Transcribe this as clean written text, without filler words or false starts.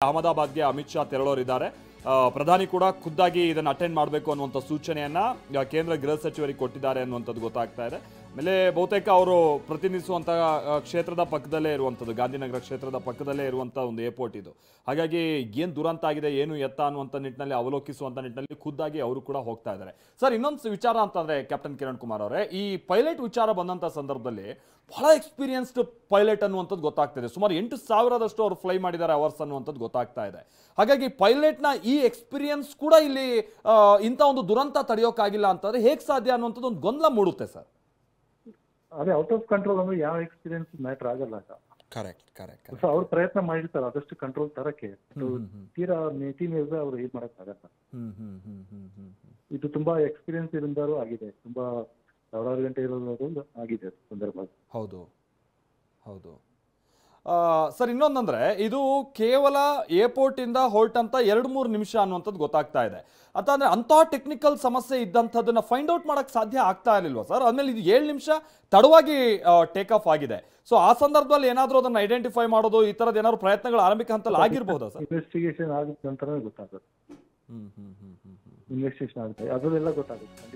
ಅಹಮದಾಬಾದ್ಗೆ ಅಮಿತ್ ಶಾ ತೆರಳೋರಿದ್ದಾರೆ. ಪ್ರಧಾನಿ ಕೂಡ ಖುದ್ದಾಗಿ ಇದನ್ನು ಅಟೆಂಡ್ ಮಾಡಬೇಕು ಅನ್ನುವಂಥ ಸೂಚನೆಯನ್ನ ಕೇಂದ್ರ ಗೃಹ ಸಚಿವರಿಗೆ ಕೊಟ್ಟಿದ್ದಾರೆ ಅನ್ನುವಂಥದ್ದು ಗೊತ್ತಾಗ್ತಾ ಇದೆ. ಆಮೇಲೆ ಬಹುತೇಕ ಅವರು ಪ್ರತಿನಿಧಿಸುವಂಥ ಕ್ಷೇತ್ರದ ಪಕ್ಕದಲ್ಲೇ ಇರುವಂಥದ್ದು, ಗಾಂಧಿನಗರ ಕ್ಷೇತ್ರದ ಪಕ್ಕದಲ್ಲೇ ಇರುವಂಥ ಒಂದು ಏರ್ಪೋರ್ಟ್ ಇದು. ಹಾಗಾಗಿ ಏನು ದುರಂತ ಆಗಿದೆ, ಏನು ಎತ್ತ ಅನ್ನುವಂಥ ನಿಟ್ಟಿನಲ್ಲಿ ಅವಲೋಕಿಸುವಂಥ ನಿಟ್ಟಿನಲ್ಲಿ ಖುದ್ದಾಗಿ ಅವರು ಕೂಡ ಹೋಗ್ತಾ ಇದ್ದಾರೆ. ಸರ್, ಇನ್ನೊಂದು ವಿಚಾರ ಅಂತಂದ್ರೆ ಕ್ಯಾಪ್ಟನ್ ಕಿರಣ್ ಕುಮಾರ್ ಅವರೇ, ಈ ಪೈಲಟ್ ವಿಚಾರ ಬಂದಂಥ ಸಂದರ್ಭದಲ್ಲಿ ಬಹಳ ಎಕ್ಸ್ಪೀರಿಯನ್ಸ್ಡ್ ಪೈಲಟ್ ಅನ್ನುವಂಥದ್ದು ಗೊತ್ತಾಗ್ತಿದೆ. ಸುಮಾರು 8,000ದಷ್ಟು ಅವರು ಫ್ಲೈ ಮಾಡಿದ್ದಾರೆ ಅವರ್ಸ್ ಅನ್ನುವಂಥದ್ದು ಗೊತ್ತಾಗ್ತಾ ಇದೆ. ಹಾಗಾಗಿ ಪೈಲಟ್ನ ಈ ಎಕ್ಸ್ಪೀರಿಯನ್ಸ್ ಕೂಡ ಇಲ್ಲಿ ಇಂಥ ಒಂದು ದುರಂತ ತಡೆಯೋಕ್ಕಾಗಿಲ್ಲ ಅಂತಂದ್ರೆ ಹೇಗೆ ಸಾಧ್ಯ ಅನ್ನುವಂಥದ್ದು ಒಂದು ಗೊಂದಲ ಮೂಡುತ್ತೆ ಸರ್. ಅದೇ ಔಟ್ ಆಫ್ ಕಂಟ್ರೋಲ್ ಅಂದ್ರೆ ಯಾವ ಎಕ್ಸ್ಪೀರಿಯನ್ಸ್ ಮ್ಯಾಟರ್ ಆಗಲ್ಲ. ಕರೆಕ್ಟ್. ಸೊ ಅವ್ರು ಪ್ರಯತ್ನ ಮಾಡಿರ್ತಾರೆ ಆದಷ್ಟು ಕಂಟ್ರೋಲ್ ತರಕ್ಕೆ. ತೀರಾ ಮಿತಿ ಮೀರಿದ್ರೆ ಅವ್ರು ಇದು ಮಾಡಕ್ ಆಗಲ್ಲ. ಇದು ತುಂಬಾ ಎಕ್ಸ್ಪೀರಿಯನ್ಸ್ ಇರೋದಾರು ಆಗಿದೆ, ತುಂಬಾ ಸಾವಿರಾರು ಗಂಟೆ ಇರೋದು ಆಗಿದೆ ಸಂದರ್ಭ. ಹೌದು. ಸರ್, ಇನ್ನೊಂದಂದ್ರೆ ಇದು ಕೇವಲ ಏರ್ಪೋರ್ಟ್ ಇಂದ ಹೊರಟಂತ 2-3 ನಿಮಿಷ ಅನ್ನುವಂಥದ್ದು ಗೊತ್ತಾಗ್ತಾ ಇದೆ. ಅಂತಂದ್ರೆ ಅಂತಹ ಟೆಕ್ನಿಕಲ್ ಸಮಸ್ಯೆ ಇದ್ದಂಥದ್ದನ್ನ ಫೈಂಡ್ ಔಟ್ ಮಾಡಕ್ ಸಾಧ್ಯ ಆಗ್ತಾ ಇರಲಿಲ್ವಾ ಸರ್? ಆದ್ಮೇಲೆ ಇದು 7 ನಿಮಿಷ ತಡವಾಗಿ ಟೇಕ್ ಆಫ್ ಆಗಿದೆ. ಸೊ ಆ ಸಂದರ್ಭದಲ್ಲಿ ಏನಾದರೂ ಅದನ್ನ ಐಡೆಂಟಿಫೈ ಮಾಡೋದು, ಈ ತರದ ಏನಾದ್ರು ಪ್ರಯತ್ನಗಳು ಆರಂಭಿಕ ಹಂತದಲ್ಲಿ ಆಗಿರ್ಬಹುದಾ ಸರ್? ಇನ್ವೆಸ್ಟಿಗೇಷನ್ ಆಗಿದ ನಂತರ ಗೊತ್ತಾಗುತ್ತೆ. ಇನ್ವೆಸ್ಟಿಗೇಷನ್ ಆಗುತ್ತೆ, ಅದರಲ್ಲೆಲ್ಲ ಗೊತ್ತಾಗುತ್ತೆ.